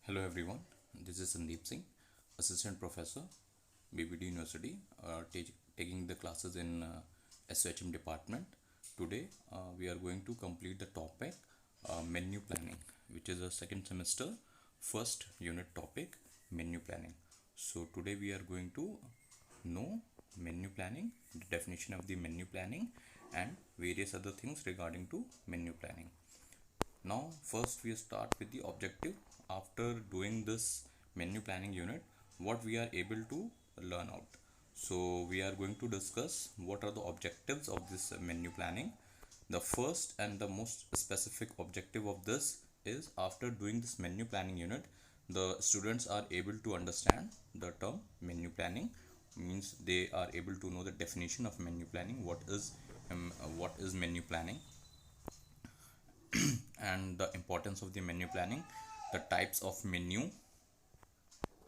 Hello everyone, this is Sandeep Singh, Assistant Professor, BBD University, taking the classes in SHM department. Today we are going to complete the topic menu planning, which is a second semester first unit topic, menu planning. So today we are going to know menu planning, the definition of the menu planning, and various other things regarding to menu planning. Now first we start with the objective. After doing this menu planning unit, what we are able to learn out. So we are going to discuss what are the objectives of this menu planning. The first and the most specific objective of this is, after doing this menu planning unit, the students are able to understand the term menu planning. Means they are able to know the definition of menu planning, what is menu planning, and the importance of the menu planning, the types of menu,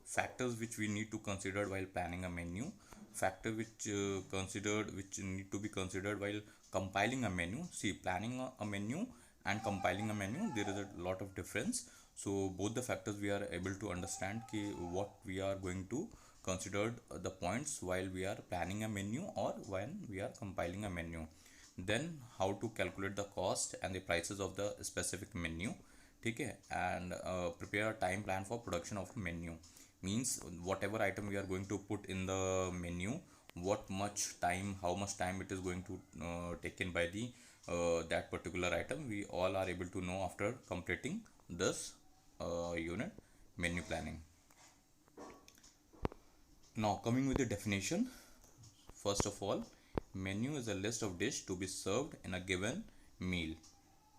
factors which we need to consider while planning a menu, factor which need to be considered while compiling a menu. See, planning a menu and compiling a menu, there is a lot of difference. So both the factors we are able to understand what we are going to consider the points while we are planning a menu or when we are compiling a menu. Then how to calculate the cost and the prices of the specific menu. Okay, and prepare a time plan for production of a menu. Means whatever item we are going to put in the menu, how much time it is going to taken by the that particular item, we all are able to know after completing this unit, menu planning. Now coming with the definition, first of all, menu is a list of dish to be served in a given meal.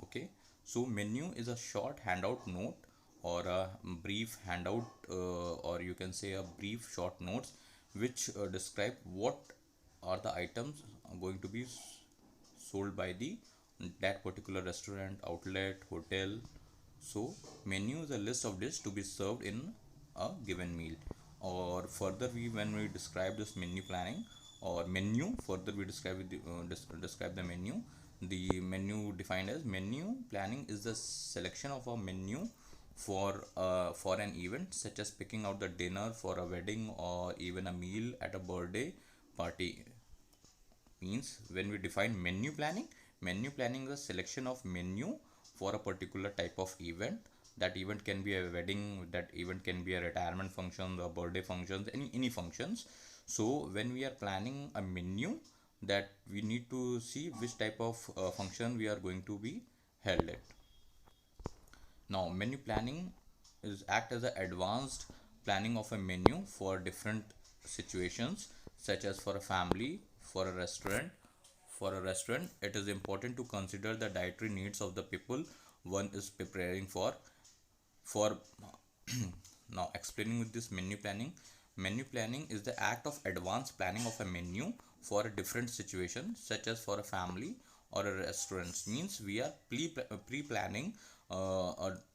Okay, so menu is a short handout note or a brief handout, or you can say a brief short notes which describe what are the items going to be sold by the that particular restaurant, outlet, hotel. So menu is a list of dishes to be served in a given meal. Or further, when we describe this menu planning or menu, further we describe the menu. The menu defined as menu planning is the selection of a menu for an event, such as picking out the dinner for a wedding or even a meal at a birthday party. Means when we define menu planning is a selection of menu for a particular type of event. That event can be a wedding, that event can be a retirement function or birthday functions, any functions. So when we are planning a menu, that we need to see which type of function we are going to be held at. Now menu planning is act as an advanced planning of a menu for different situations, such as for a family, for a restaurant. For a restaurant, it is important to consider the dietary needs of the people one is preparing for now explaining with this menu planning is the act of advanced planning of a menu for a different situation, such as for a family or a restaurant. Means we are pre-planning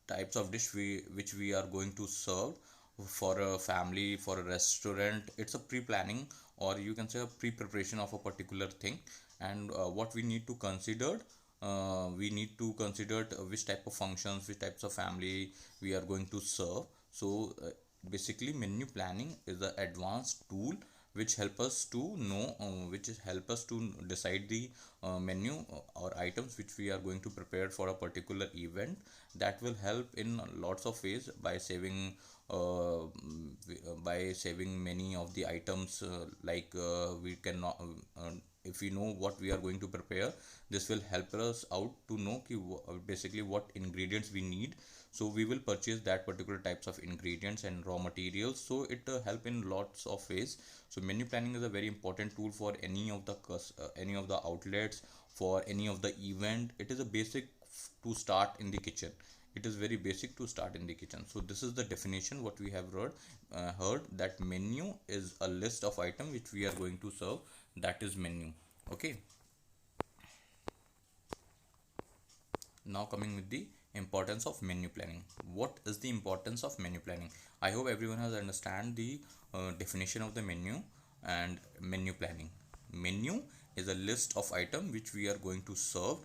types of dish which we are going to serve for a family, for a restaurant. It's a pre-planning, or you can say a pre-preparation of a particular thing. And what we need to consider which type of functions, which types of family we are going to serve. So basically menu planning is an advanced tool which help us to know which is help us to decide the menu or items which we are going to prepare for a particular event. That will help in lots of ways by saving many of the items, we cannot if we know what we are going to prepare, this will help us out to know basically what ingredients we need. So we will purchase that particular types of ingredients and raw materials. So it help in lots of ways. So menu planning is a very important tool for any of the outlets, for any of the event. It is a basic to start in the kitchen. It is very basic to start in the kitchen. So this is the definition what we have heard, that menu is a list of items which we are going to serve. That is menu. Okay, now coming with the importance of menu planning. What is the importance of menu planning? I hope everyone has understand the definition of the menu and menu planning. Menu is a list of item which we are going to serve,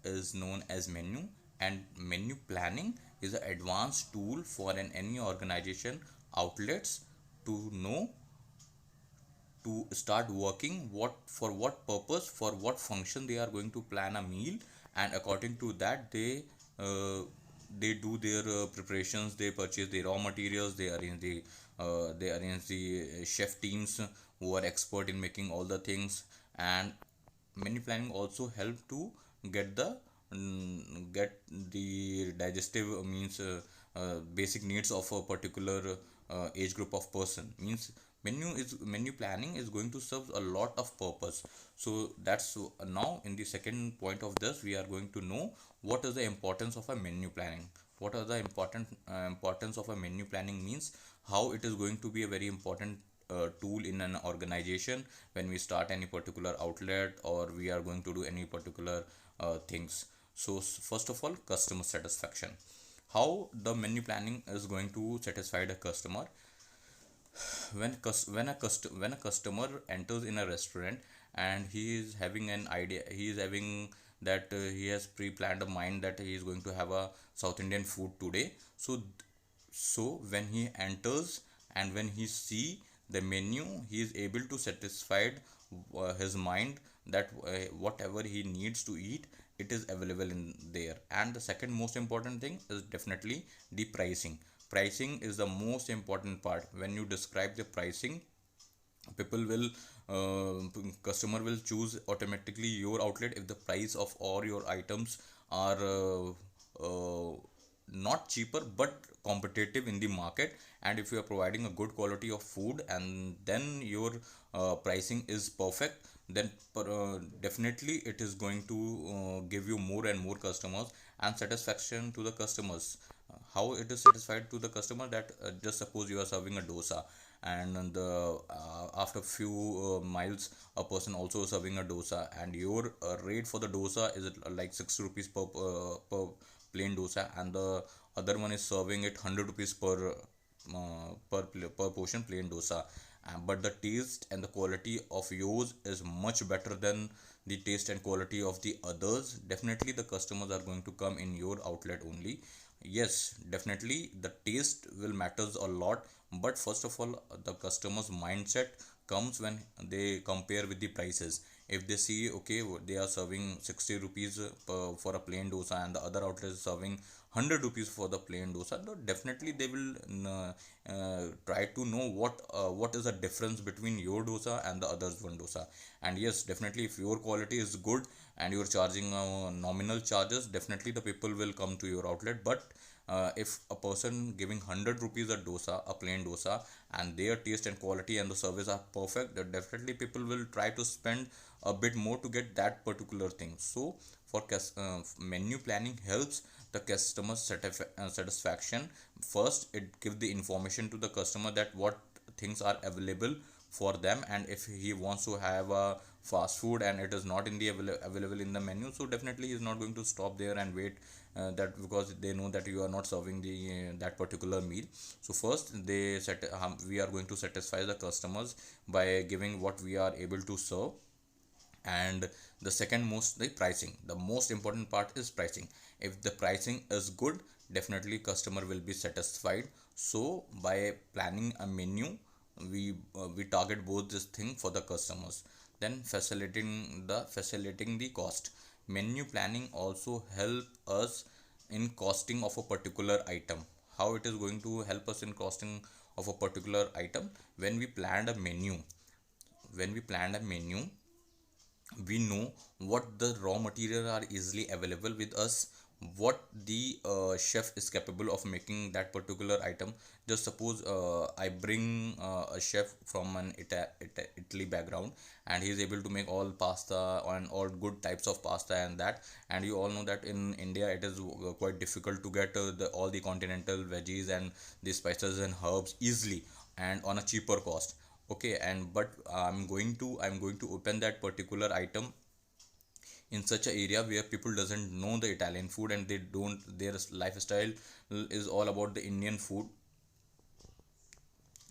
is known as menu. And menu planning is an advanced tool for any organization outlets to know, to start working what purpose, for what function they are going to plan a meal, and according to that they do their preparations, they purchase the raw materials, they arrange the chef teams who are expert in making all the things. And menu planning also help to get the get the digestive means basic needs of a particular age group of person. Means menu planning is going to serve a lot of purpose. So that's now in the second point of this we are going to know what is the importance of a menu planning. What are the importance of a menu planning means, how it is going to be a very important tool in an organization when we start any particular outlet or we are going to do any particular things. So first of all, customer satisfaction. How the menu planning is going to satisfy the customer. When a customer enters in a restaurant and he is having an idea, he is having that he has pre-planned a mind that he is going to have a South Indian food today. So when he enters and when he see the menu, he is able to satisfy his mind that whatever he needs to eat, it is available in there. And the second most important thing is definitely the pricing. Pricing is the most important part. When you describe the pricing, people will customer will choose automatically your outlet if the price of all your items are not cheaper but competitive in the market. And if you are providing a good quality of food and then your pricing is perfect, then definitely it is going to give you more and more customers and satisfaction to the customers. How it is satisfied to the customer, that just suppose you are serving a dosa, and after few miles a person also serving a dosa, and your rate for the dosa is like 60 rupees per plain dosa, and the other one is serving it 100 rupees per portion plain dosa. But the taste and the quality of yours is much better than the taste and quality of the others. Definitely the customers are going to come in your outlet only. Yes, definitely the taste will matters a lot, but first of all the customer's mindset comes when they compare with the prices. If they see, okay, they are serving 60 rupees for a plain dosa and the other outlet is serving 100 rupees for the plain dosa, no, definitely they will try to know what is the difference between your dosa and the others one dosa. And yes, definitely if your quality is good and you're charging nominal charges, definitely the people will come to your outlet. But if a person giving 100 rupees a dosa, a plain dosa, and their taste and quality and the service are perfect, then definitely people will try to spend a bit more to get that particular thing. So for menu planning helps the customer satisfaction. First, it gives the information to the customer that what things are available for them, and if he wants to have a fast food and it is not in the available in the menu, so definitely he is not going to stop there and wait that, because they know that you are not serving the that particular meal. So first they we are going to satisfy the customers by giving what we are able to serve. And the second most, the pricing. The most important part is pricing. If the pricing is good, definitely customer will be satisfied. So by planning a menu, we target both this thing for the customers. Then facilitating the cost. Menu planning also help us in costing of a particular item. How it is going to help us in costing of a particular item? When we planned a menu, when we planned a menu we know what the raw material are easily available with us, what the chef is capable of making that particular item. Just suppose I bring a chef from an Italy background, and he is able to make all pasta and all good types of pasta and that. And you all know that in India it is quite difficult to get all the continental veggies and the spices and herbs easily and on a cheaper cost. Okay, and but I'm going to open that particular item in such a area where people doesn't know the Italian food, and they don't, their lifestyle is all about the Indian food.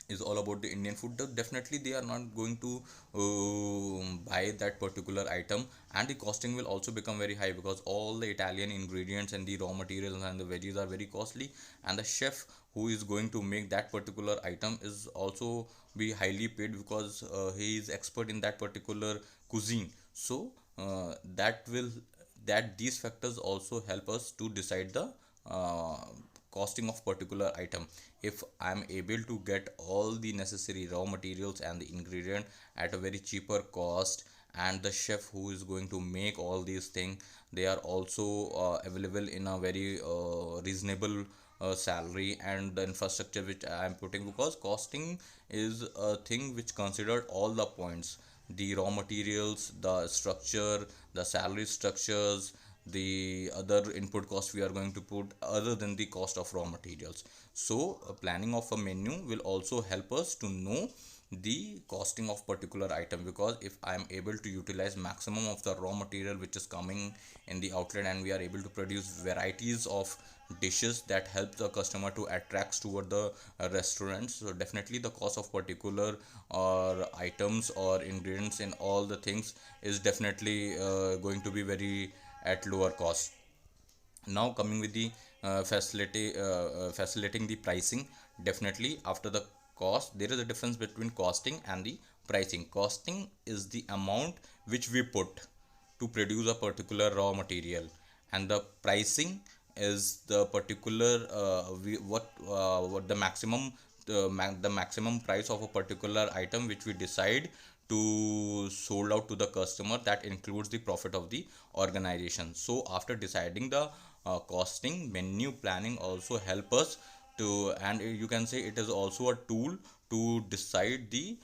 is all about the Indian food, then definitely they are not going to buy that particular item, and the costing will also become very high because all the Italian ingredients and the raw materials and the veggies are very costly, and the chef who is going to make that particular item is also be highly paid because he is expert in that particular cuisine. So that these factors also help us to decide the uh, costing of particular item. If I'm able to get all the necessary raw materials and the ingredient at a very cheaper cost, and the chef who is going to make all these things, they are also available in a very reasonable salary, and the infrastructure which I am putting, because costing is a thing which considered all the points: the raw materials, the structure, the salary structures, the other input cost we are going to put other than the cost of raw materials. So planning of a menu will also help us to know the costing of particular item, because if I am able to utilize maximum of the raw material which is coming in the outlet, and we are able to produce varieties of dishes that help the customer to attract toward the restaurants, so definitely the cost of particular or items or ingredients in all the things is definitely going to be very at lower cost. Now coming with the facilitating the pricing, definitely after the cost there is a difference between costing and the pricing. Costing is the amount which we put to produce a particular raw material, and the pricing is the particular what the maximum the maximum price of a particular item which we decide to sold out to the customer, that includes the profit of the organization. So after deciding the costing, menu planning also help us to, and you can say it is also a tool to decide the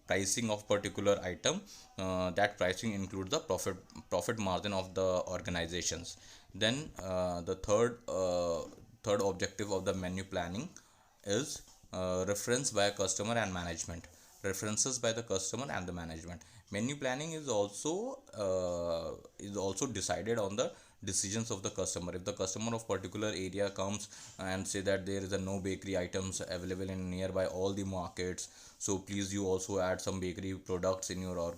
pricing of particular item. That pricing includes the profit margin of the organizations. Then the third objective of the menu planning is reference by customer and management. References by the customer and the management. Menu planning is also decided on the decisions of the customer. If the customer of particular area comes and say that there is a no bakery items available in nearby all the markets, so please you also add some bakery products in your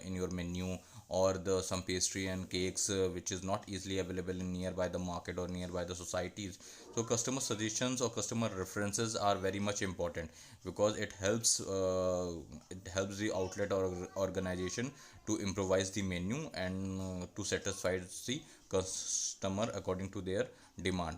in your menu, or the some pastry and cakes which is not easily available in nearby the market or nearby the societies. So customer suggestions or customer references are very much important, because it helps the outlet or organization to improvise the menu and to satisfy the customer according to their demand.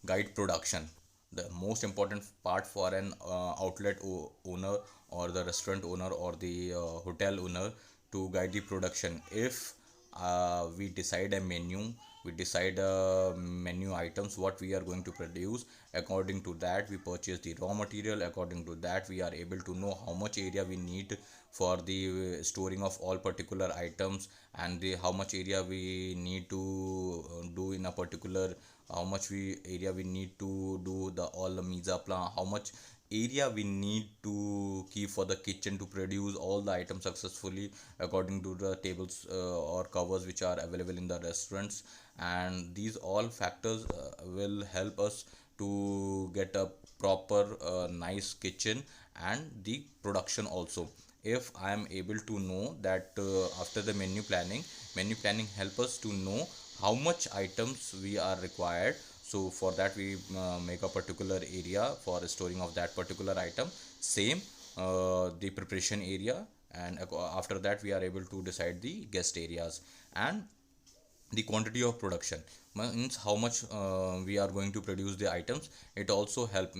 Guide production, the most important part for an owner, or the restaurant owner, or the hotel owner, to guide the production. If we decide a menu, we decide menu items what we are going to produce, according to that we purchase the raw material, according to that we are able to know how much area we need for the storing of all particular items, and the how much area we need to do in a particular, how much we area we need to do the all the mise en plan, how much area we need to keep for the kitchen to produce all the items successfully according to the tables or covers which are available in the restaurants. And these all factors will help us to get a proper nice kitchen and the production also. If I am able to know that after the menu planning help us to know how much items we are required. So for that we make a particular area for storing of that particular item, same the preparation area, and after that we are able to decide the guest areas. And the quantity of production means how much we are going to produce the items. It also help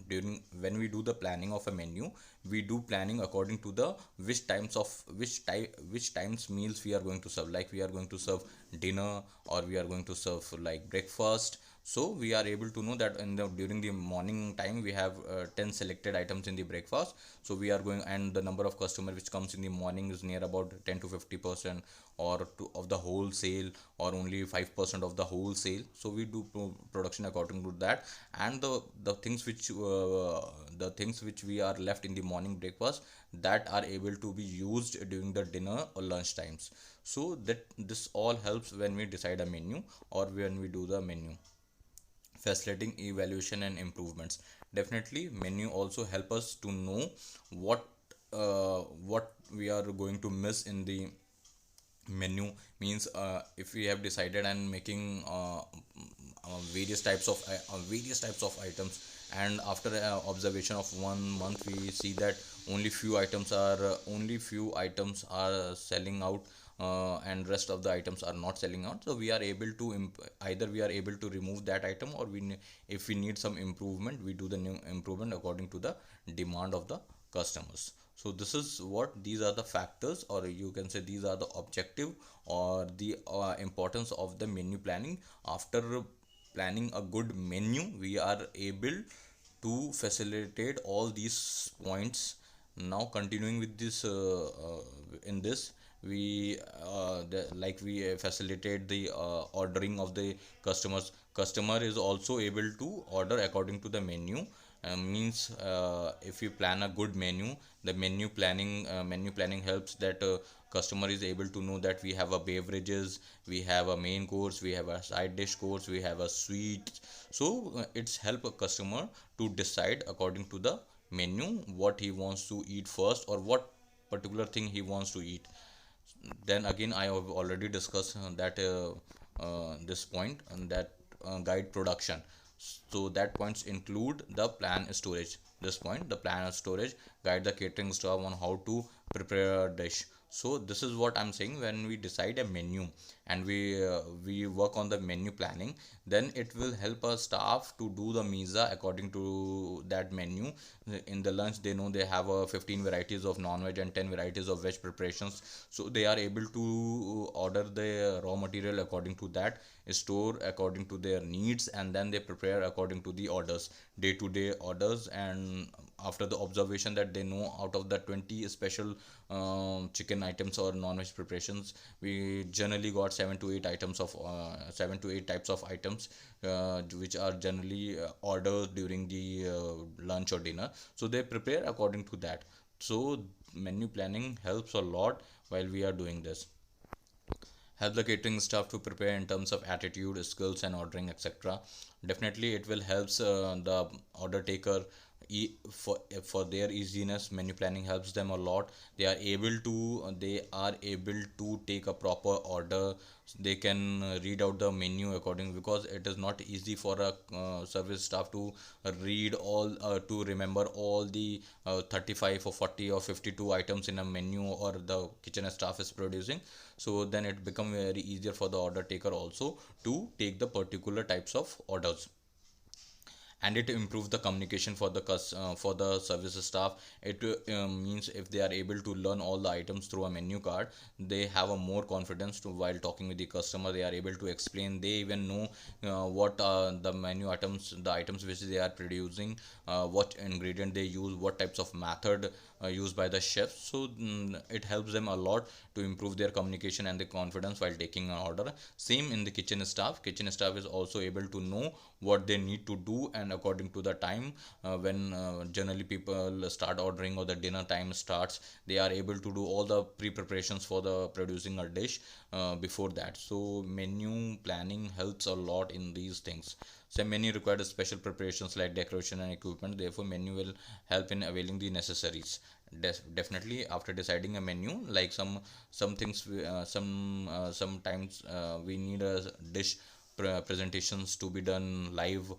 during when we do the planning of a menu, we do planning according to the which times meals we are going to serve, like we are going to serve dinner or we are going to serve like breakfast. So we are able to know that during the morning time we have 10 selected items in the breakfast. So we are going, and the number of customer which comes in the morning is near about 10 to 50% or of the whole sale, or only 5% of the whole sale. So we do production according to that. And the things which we are left in the morning breakfast, that are able to be used during the dinner or lunch times. So that this all helps when we decide a menu or when we do the menu. facilitating evaluation and improvements. Definitely menu also help us to know what what we are going to miss in the menu. Means if we have decided and making various types of items, and after observation of 1 month we see that only few items are selling out, and rest of the items are not selling out. So we are able to either we are able to remove that item, or if we need some improvement, we do the new improvement according to the demand of the customers. So this is what these are the factors, or you can say these are the objective or the importance of the menu planning. After planning a good menu, we are able to facilitate all these points. Now continuing with this, in this we like we facilitate the ordering of the customers. Customer is also able to order according to the menu. Means if you plan a good menu, the menu planning helps that customer is able to know that we have a beverages, we have a main course, we have a side dish course, we have a sweet. So it's help a customer to decide according to the menu what he wants to eat first, or what particular thing he wants to eat. Then again, I have already discussed that this point, and that guide production. So that points include the plan storage. This point, the plan storage, guide the catering staff on how to prepare a dish. So this is what I'm saying. When we decide a menu and we work on the menu planning, then it will help our staff to do the misa according to that menu. In the lunch, they know they have 15 varieties of non-veg and 10 varieties of veg preparations. So they are able to order the raw material according to that, store according to their needs, and then they prepare according to the orders, day to day orders. And after the observation that they know, out of the 20 special chicken items or non-veg preparations, we generally got 7 to 8 types of items, which are generally ordered during the lunch or dinner. So they prepare according to that. So menu planning helps a lot while we are doing this. Help the catering staff to prepare in terms of attitude, skills, and ordering, etc. Definitely it will helps the order taker, for their easiness. Menu planning helps them a lot. They are able to take a proper order. They can read out the menu according, because it is not easy for a service staff to read all, to remember all the 35 or 40 or 52 items in a menu, or the kitchen staff is producing. So then it become very easier for the order taker also to take the particular types of orders. And it improves the communication for the for the service staff. It means if they are able to learn all the items through a menu card, they have a more confidence to while talking with the customer. They are able to explain, they even know what the menu items, the items which they are producing, what ingredient they use, what types of method used by the chefs. So it helps them a lot to improve their communication and the confidence while taking an order. Same in the kitchen staff is also able to know what they need to do, and according to the time, when generally people start ordering or the dinner time starts, they are able to do all the pre-preparations for the producing a dish before that. So menu planning helps a lot in these things. Some menu requires special preparations like decoration and equipment. Therefore menu will help in availing the necessaries. Definitely after deciding a menu, like some things, sometimes we need a dish presentations to be done live,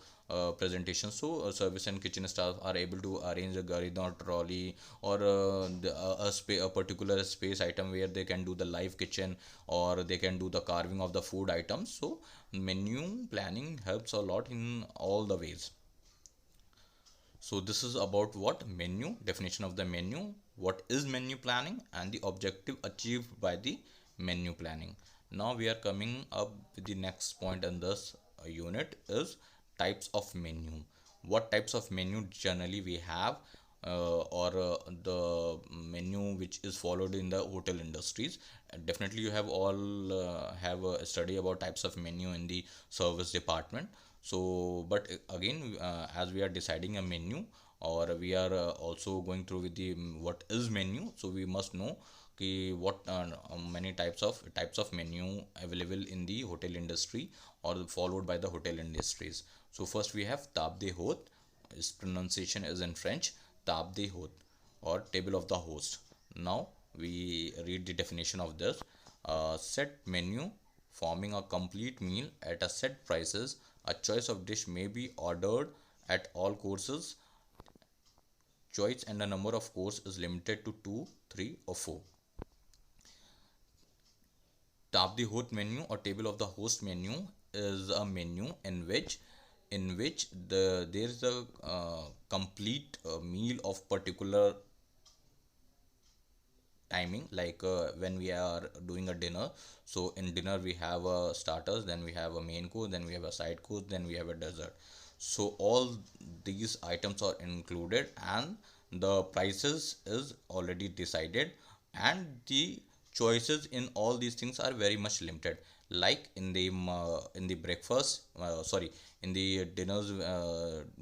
presentation. So service and kitchen staff are able to arrange a garden trolley, or a particular space item where they can do the live kitchen, or they can do the carving of the food items. So menu planning helps a lot in all the ways. So this is about what menu, definition of the menu, what is menu planning, and the objective achieved by the menu planning. Now we are coming up with the next point in this unit is types of menu. What types of menu generally we have, or the menu which is followed in the hotel industries. Definitely you have all have a study about types of menu in the service department. So but again, as we are deciding a menu, or we are also going through with the what is menu, so we must know what many types of menu available in the hotel industry, or followed by the hotel industries. So first we have table de hôte. Its pronunciation is in French, table de hôte, or table of the host. Now we read the definition of this. Set menu forming a complete meal at a set prices. A choice of dish may be ordered at all courses. Choice and the number of course is limited to 2, 3 or 4. Table the host menu or table of the host menu is a menu in which there is a complete meal of particular timing, like when we are doing a dinner. So in dinner we have a starters, then we have a main course, then we have a side course, then we have a dessert. So all these items are included and the prices is already decided, and the choices in all these things are very much limited. Like in the breakfast, sorry, in the dinners,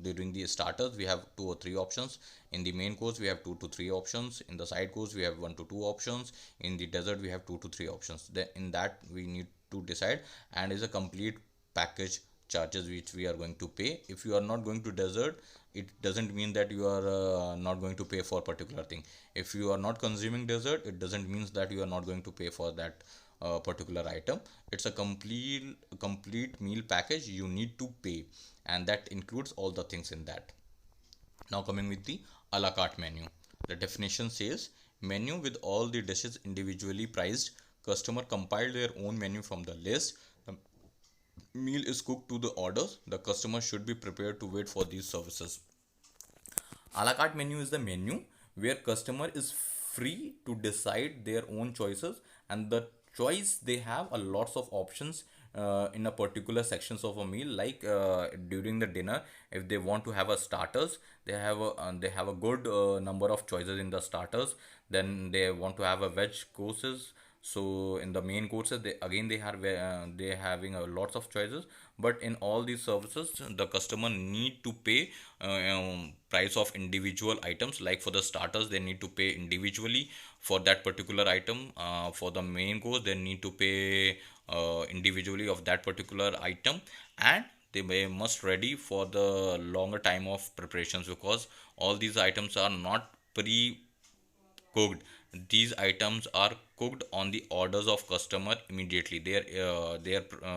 during the starters we have 2 or 3 options. In the main course we have 2 to 3 options. In the side course we have 1 to 2 options. In the dessert we have 2 to 3 options. Then in that we need to decide, and is a complete package charges which we are going to pay. If you are not going to dessert, it doesn't mean that you are not going to pay for particular thing. If you are not consuming dessert, it doesn't mean that you are not going to pay for that particular item. It's a complete meal package you need to pay, and that includes all the things in that. Now coming with the a la carte menu. The definition says menu with all the dishes individually priced. Customer compiled their own menu from the list. The meal is cooked to the orders. The customer should be prepared to wait for these services. A la carte menu is the menu where customer is free to decide their own choices, and the choice they have a lots of options in a particular sections of a meal. Like during the dinner, if they want to have a starters, they have a good number of choices in the starters. Then they want to have a veg courses. So in the main courses, they having a lots of choices. But in all these services, the customer need to pay price of individual items. Like for the starters, they need to pay individually for that particular item. For the main course, they need to pay individually of that particular item, and must ready for the longer time of preparations, because all these items are not pre cooked. These items are cooked on the orders of customer immediately. Their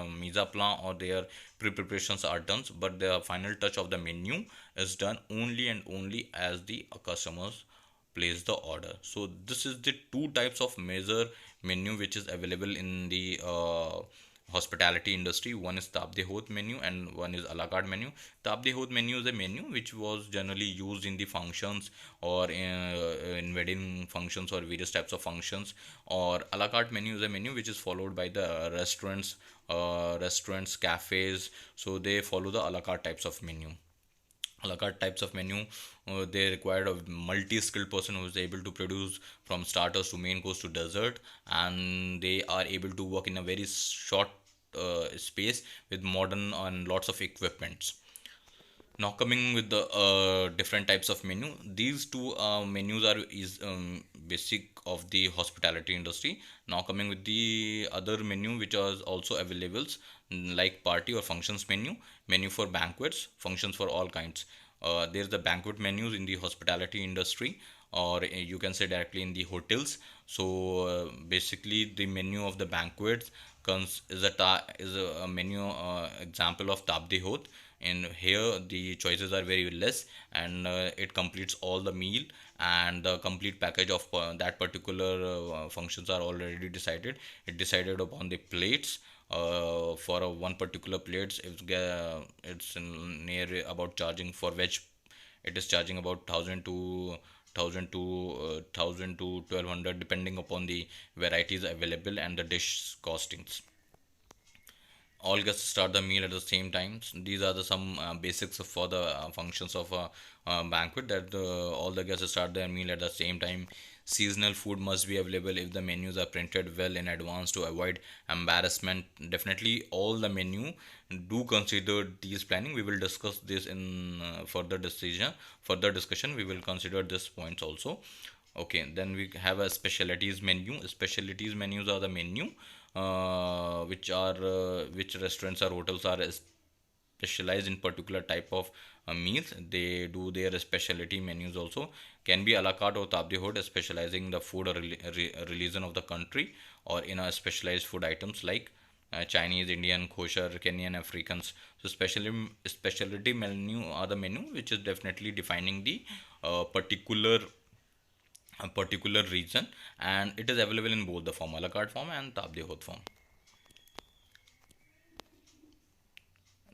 mise a plan or their pre-preparations are done, but the final touch of the menu is done only and only as the customers place the order. So this is the two types of major menu which is available in the hospitality industry. One is table d'hôte menu and one is a la carte menu. Table d'hôte menu is a menu which was generally used in the functions or in wedding functions or various types of functions. Or a la carte menu is a menu which is followed by the restaurants, cafes. So they follow the a la carte types of menu. A la carte types of menu, they require a multi-skilled person who is able to produce from starters to main course to dessert, and they are able to work in a very short space with modern and lots of equipments. Now coming with the different types of menu, these two menus are is basic of the hospitality industry. Now coming with the other menu which are also available, like party or functions menu for banquets, functions for all kinds. There's the banquet menus in the hospitality industry, or you can say directly in the hotels. So basically the menu of the banquets is a menu example of table d'hôte. And here the choices are very less, and it completes all the meal, and the complete package of that particular functions are already decided. It decided upon the plates. For one particular plates, it's near about charging for veg, it is charging about 1000 to 1200 depending upon the varieties available and the dish costings. All guests start the meal at the same time. These are the some basics for the functions of a banquet, that all the guests start their meal at the same time. Seasonal food must be available if the menus are printed well in advance to avoid embarrassment. Definitely all the menu do consider these planning. We will discuss this in further discussion. We will consider this points also. Okay, then we have a specialties menu. Specialties menus are the menu which restaurants or hotels are specialized in particular type of meals. They do their specialty menus also. Can be a la carte or tabdi hot, specializing the food or religion of the country, or in a specialized food items like Chinese, Indian, kosher, Kenyan, Africans. So specialty menu are the menu which is definitely defining the particular region, and it is available in both the form, a la carte form and tabdi hot form.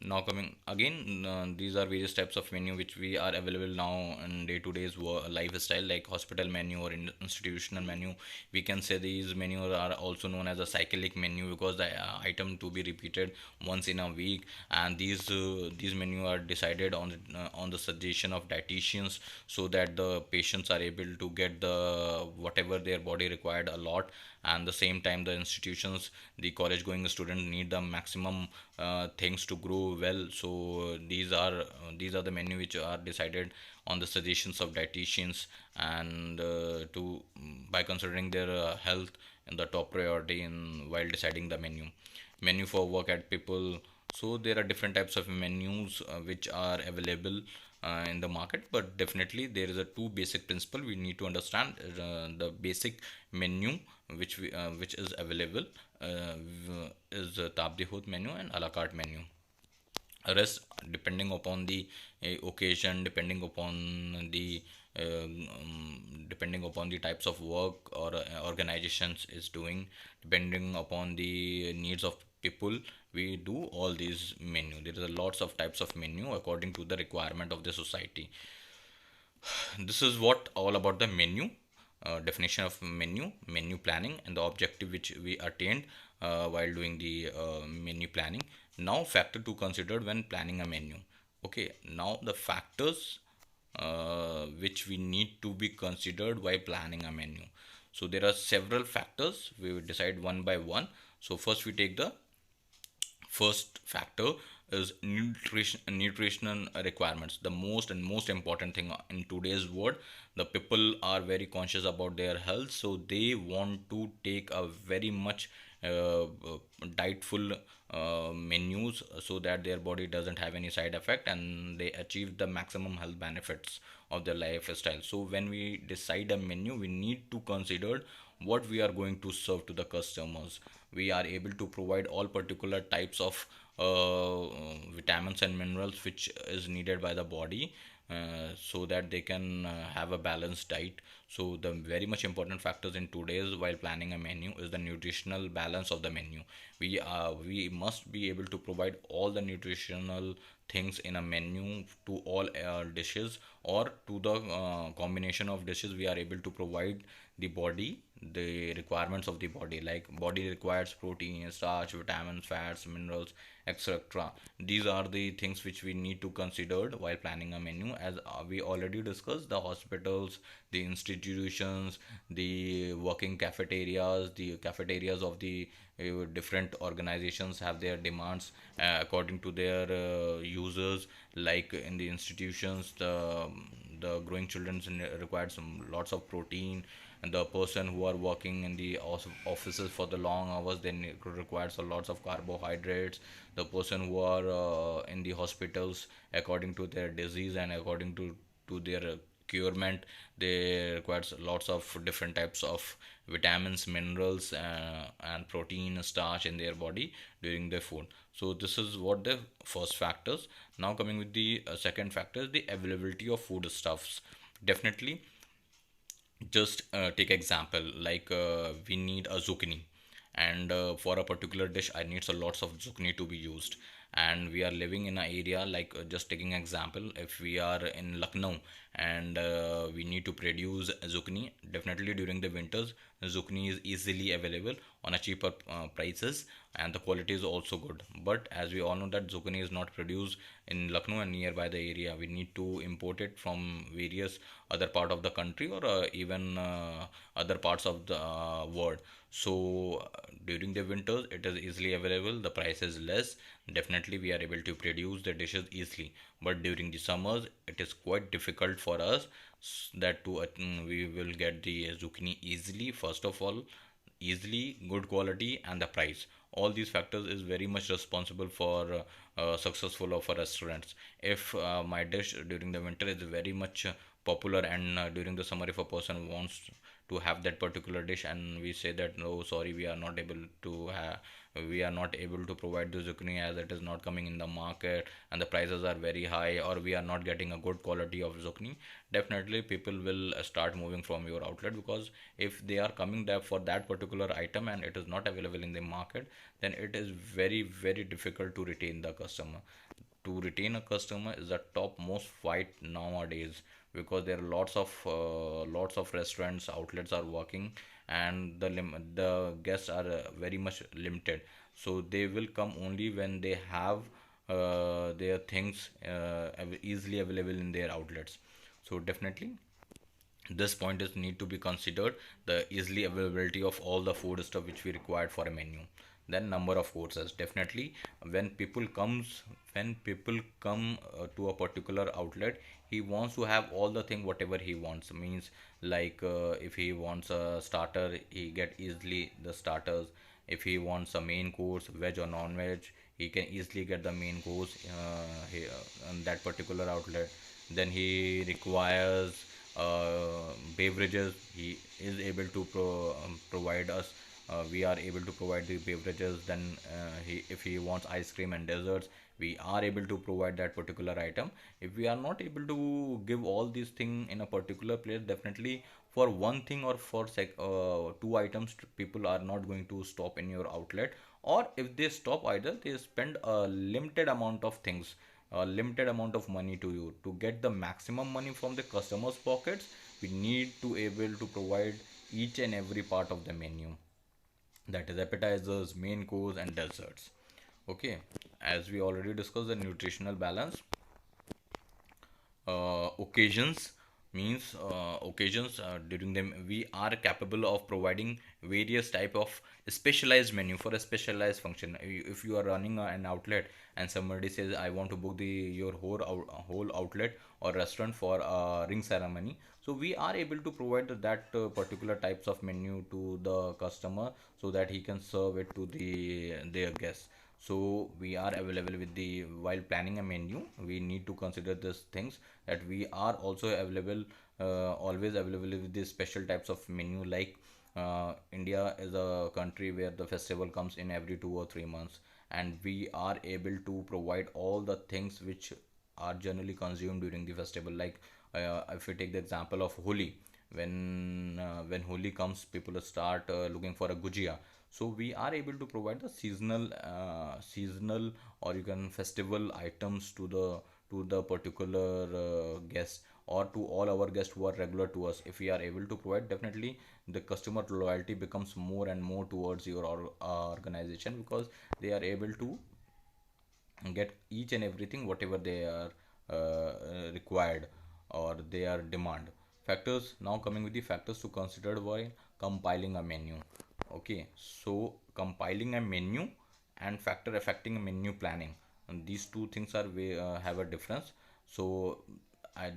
Now coming again, these are various types of menu which we are available now in day to day's lifestyle, like hospital menu or institutional menu. We can say these menus are also known as a cyclic menu, because the item to be repeated once in a week, and these menu are decided on the suggestion of dietitians, so that the patients are able to get the whatever their body required a lot. And the same time, the institutions, the college going student need the maximum things to grow well. So these are the menu which are decided on the suggestions of dietitians, and to by considering their health in the top priority in while deciding the menu for work at people. So there are different types of menus which are available in the market, but definitely there is a two basic principle we need to understand. The basic menu which is available is tabdi hot menu and a la carte menu. Rest, depending upon the occasion, depending upon the types of work or organizations is doing, depending upon the needs of people, we do all these menu. There is a lots of types of menu according to the requirement of the society. This is what all about the menu, definition of menu planning, and the objective which we attained while doing the menu planning. Now factor to consider when planning a menu. Okay, now the factors which we need to be considered while planning a menu. So there are several factors, we will decide one by one. So first we take the first factor is nutritional requirements. The most important thing in today's world, the people are very conscious about their health, so they want to take a very much dietful menus, so that their body doesn't have any side effect and they achieve the maximum health benefits of their lifestyle. So when we decide a menu, we need to consider what we are going to serve to the customers. We are able to provide all particular types of vitamins and minerals which is needed by the body, so that they can have a balanced diet. So the very much important factors in today's while planning a menu is the nutritional balance of the menu. We must be able to provide all the nutritional things in a menu to all dishes, or to the combination of dishes. We are able to provide the body the requirements of the body, like body requires protein, starch, vitamins, fats, minerals, etc. These are the things which we need to consider while planning a menu. As we already discussed, the hospitals, the institutions, the working cafeterias, the cafeterias of the different organizations have their demands according to their users. Like in the institutions, the growing children require some lots of protein, and the person who are working in the offices for the long hours, then it requires a lots of carbohydrates. The person who are in the hospitals, according to their disease and according to their curement, they requires lots of different types of vitamins, minerals, and protein, starch in their body during their food. So this is what the first factors. Now coming with the second factor, the availability of food stuffs. Definitely, just take example like we need a zucchini, and for a particular dish I need a lots of zucchini to be used. And we are living in an area like, just taking example, if we are in Lucknow and we need to produce zucchini, definitely during the winters zucchini is easily available on a cheaper prices, and the quality is also good. But as we all know that zucchini is not produced in Lucknow and nearby the area, we need to import it from various other part of the country, or even other parts of the world. So during the winters it is easily available, the price is less, definitely we are able to produce the dishes easily. But during the summers it is quite difficult for us, that to we will get the zucchini easily. First of all, easily, good quality, and the price. All these factors is very much responsible for successful of a restaurants. If my dish during the winter is very much popular, and during the summer if a person wants to have that particular dish and we say that no, sorry, we are not able to have, we are not able to provide the zucchini as it is not coming in the market and the prices are very high, or we are not getting a good quality of zucchini, definitely people will start moving from your outlet, because if they are coming there for that particular item and it is not available in the market, then it is very very difficult to retain the customer. To retain a customer is the top most fight nowadays, because there are lots of restaurants outlets are working, and the guests are very much limited, so they will come only when they have their things easily available in their outlets. So definitely this point is need to be considered, the easily availability of all the food stuff which we required for a menu. Then number of courses, definitely when people comes when people come to a particular outlet, he wants to have all the thing whatever he wants, means like if he wants a starter, he get easily the starters. If he wants a main course, veg or non-veg, he can easily get the main course in that particular outlet. Then he requires beverages, he is able to provide us, we are able to provide the beverages. Then if he wants ice cream and desserts, we are able to provide that particular item. If we are not able to give all these things in a particular place, definitely for one thing or for two items, people are not going to stop in your outlet, or if they stop, either they spend a limited amount of things, a limited amount of money to you. To get the maximum money from the customers pockets, we need to able to provide each and every part of the menu, that is appetizers, main course, and desserts. Okay, as we already discussed the nutritional balance, occasions, means occasions during them we are capable of providing various type of specialized menu for a specialized function. If you are running an outlet and somebody says I want to book the your whole outlet or restaurant for a ring ceremony, so we are able to provide that particular types of menu to the customer, so that he can serve it to their guests. So we are available with the, while planning a menu we need to consider these things, that we are also available, always available with these special types of menu. Like India is a country where the festival comes in every 2 or 3 months, and we are able to provide all the things which are generally consumed during the festival. Like if we take the example of Holi, when Holi comes, people start looking for a gujia. So we are able to provide the seasonal or you can festival items to the particular guest, or to all our guests who are regular to us. If we are able to provide, definitely the customer loyalty becomes more and more towards your organization, because they are able to get each and everything whatever they are required or they are demand. Factors, now coming with the factors to consider while compiling a menu. Okay, so compiling a menu and factor affecting menu planning, and these two things are have a difference. So I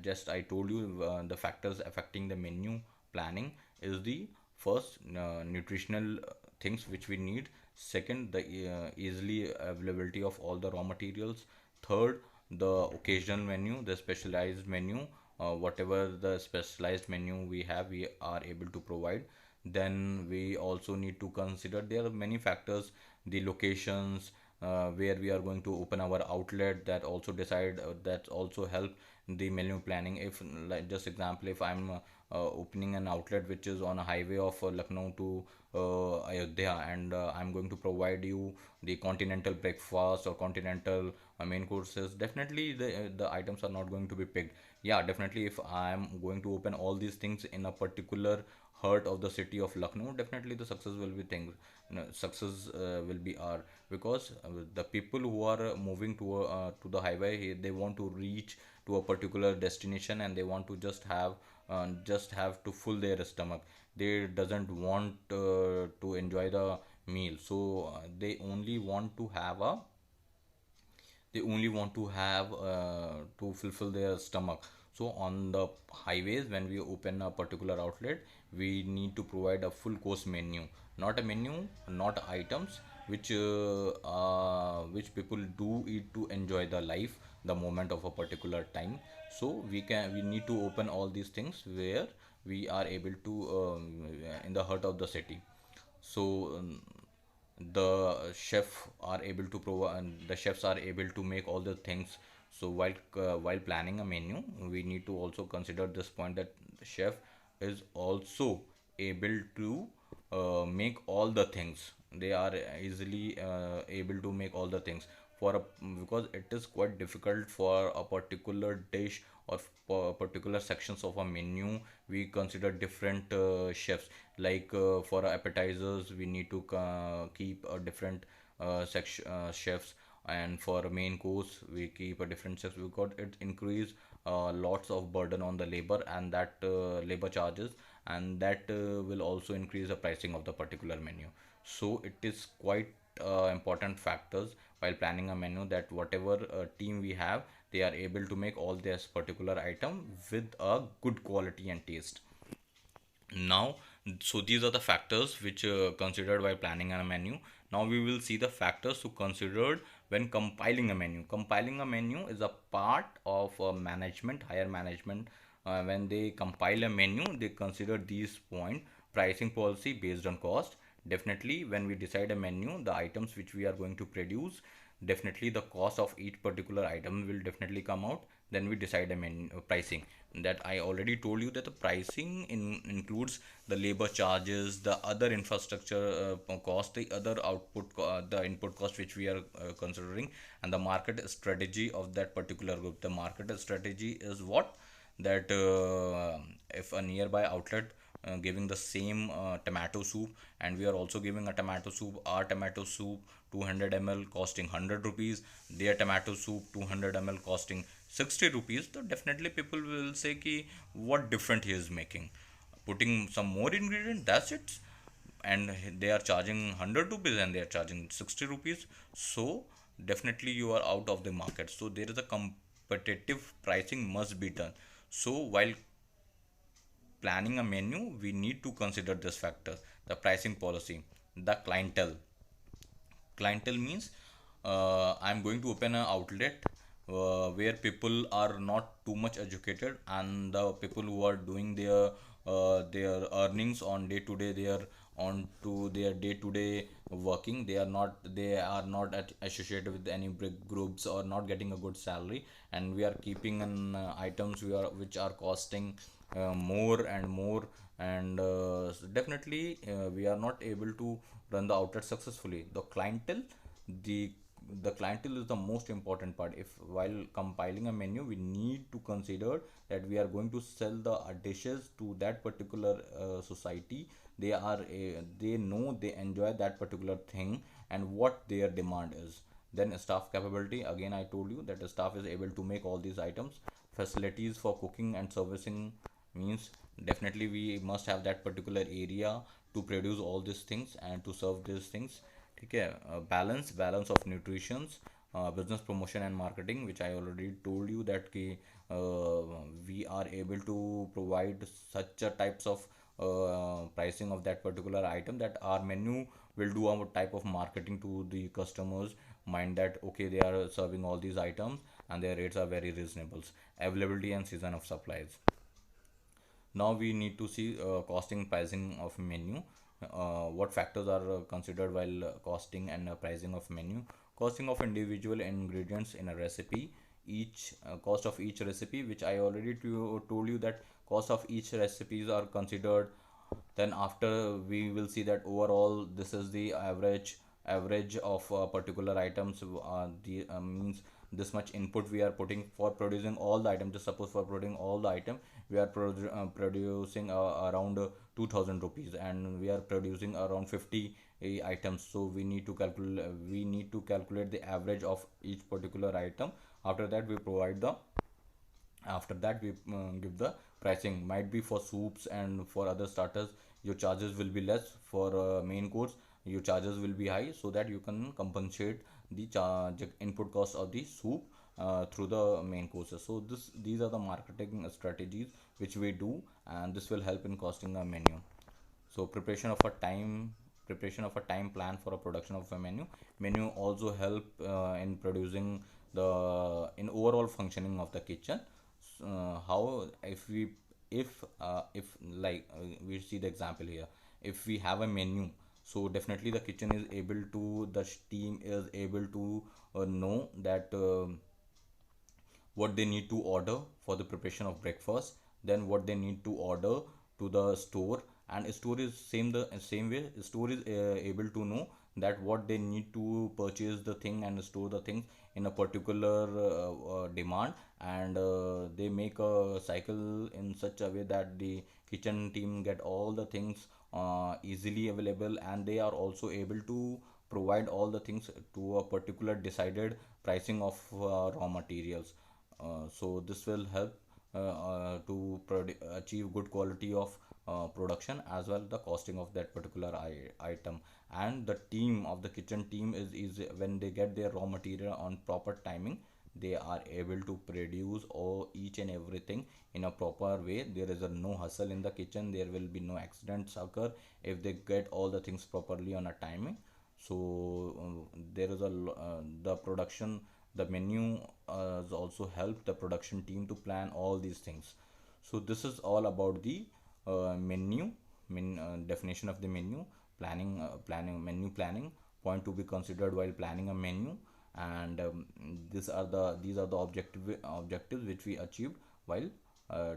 told you the factors affecting the menu planning is the first, nutritional things which we need. Second, the easily availability of all the raw materials. Third, the occasional menu, the specialized menu, whatever the specialized menu we have, we are able to provide. Then we also need to consider there are many factors, the locations, where we are going to open our outlet, that also decide, that also help the menu planning. If, like just example, if I'm opening an outlet which is on a highway of Lucknow to Ayodhya, and I'm going to provide you the continental breakfast or continental main courses, definitely the items are not going to be picked. Yeah, definitely if I'm going to open all these things in a particular heart of the city of Lucknow, definitely the success will be things, success will be our, because the people who are moving to the highway, they want to reach to a particular destination, and they want to just have to fill their stomach. They doesn't want to enjoy the meal, so they only want to have to fulfill their stomach. So on the highways, when we open a particular outlet, we need to provide a full course menu, not a menu, not items which people do eat to enjoy the life, the moment of a particular time. So we need to open all these things where we are able to in the heart of the city. So the chef are able to provide, and the chefs are able to make all the things. So while planning a menu, we need to also consider this point that the chef is also able to make all the things. They are easily able to make all the things for a, because it is quite difficult for a particular dish or particular sections of a menu. We consider different chefs, like for appetizers we need to keep a different section chefs, and for a main course we keep a different chefs, because it increase lots of burden on the labor, and that labor charges, and that will also increase the pricing of the particular menu. So it is quite important factors while planning a menu, that whatever team we have, they are able to make all this particular item with a good quality and taste. Now, so these are the factors which considered while planning a menu. Now we will see the factors to considered when compiling a menu. Compiling a menu is a part of management, higher management. When they compile a menu, they consider these point: pricing policy based on cost. Definitely, when we decide a menu, the items which we are going to produce, definitely the cost of each particular item will definitely come out. Then we decide a menu pricing. That I already told you that the pricing includes the labor charges, the other infrastructure cost, the other the input cost which we are considering, and the market strategy of that particular group. The market strategy is what? That if a nearby outlet giving the same tomato soup, and we are also giving a tomato soup, our tomato soup 200 ml costing 100 rupees, their tomato soup 200 ml costing 60 rupees, so definitely people will say ki what different he is making, putting some more ingredient, that's it. And they are charging 100 rupees and they are charging 60 rupees. So definitely you are out of the market. So there is a competitive pricing must be done. So while planning a menu, we need to consider this factor: the pricing policy, the clientele means I'm going to open an outlet where people are not too much educated, and the people who are doing their earnings on day to day, they are on to their day to day working, they are not associated with any big groups or not getting a good salary, and we are keeping in items which are costing more and more, and definitely we are not able to run the outlet successfully. The the clientele is the most important part. If while compiling a menu, we need to consider that we are going to sell the dishes to that particular society. They know, they enjoy that particular thing, and what their demand is. Then staff capability, again I told you that the staff is able to make all these items. Facilities for cooking and servicing means definitely we must have that particular area to produce all these things and to serve these things. Okay, balance of nutrition, business promotion and marketing, which I already told you that we are able to provide such a types of pricing of that particular item, that our menu will do a type of marketing to the customers mind, that okay, they are serving all these items and their rates are very reasonable. Availability and season of supplies. Now we need to see costing pricing of menu. What factors are considered while costing and pricing of menu? Costing of individual ingredients in a recipe, each cost of each recipe, which I already told you that cost of each recipes are considered. Then after we will see that overall this is the average of particular items, the means this much input we are putting for producing all the items. Just suppose for producing all the item, we are producing around 2000 rupees, and we are producing around 50 items. So we need to calculate the average of each particular item. After that we give the pricing. Might be for soups and for other starters your charges will be less, for main course your charges will be high, so that you can compensate the charge input cost of the soup through the main courses. So these are the marketing strategies which we do, and this will help in costing a menu. So preparation of a time plan for a production of a menu also help in producing the in overall functioning of the kitchen. How if like we see the example here, if we have a menu, so definitely the kitchen is able to the team is able to know that what they need to order for the preparation of breakfast, then what they need to order to the store. And store is same way, store is able to know that what they need to purchase the thing and store the things in a particular demand. And they make a cycle in such a way that the kitchen team get all the things easily available, and they are also able to provide all the things to a particular decided pricing of raw materials. So this will help to achieve good quality of production, as well the costing of that particular item. And the team of the kitchen team is when they get their raw material on proper timing, they are able to produce all each and everything in a proper way. There is a no hustle in the kitchen, there will be no accidents occur if they get all the things properly on a timing. So there is the production, the menu has also helped the production team to plan all these things. So this is all about the definition of the menu menu planning point to be considered while planning a menu. And these are the objectives which we achieved while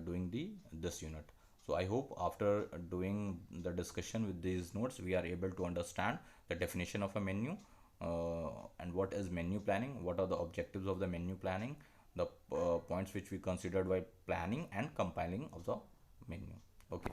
doing this unit. So I hope after doing the discussion with these notes, we are able to understand the definition of a menu, and what is menu planning, what are the objectives of the menu planning, the points which we considered while planning and compiling of the menu. Okay.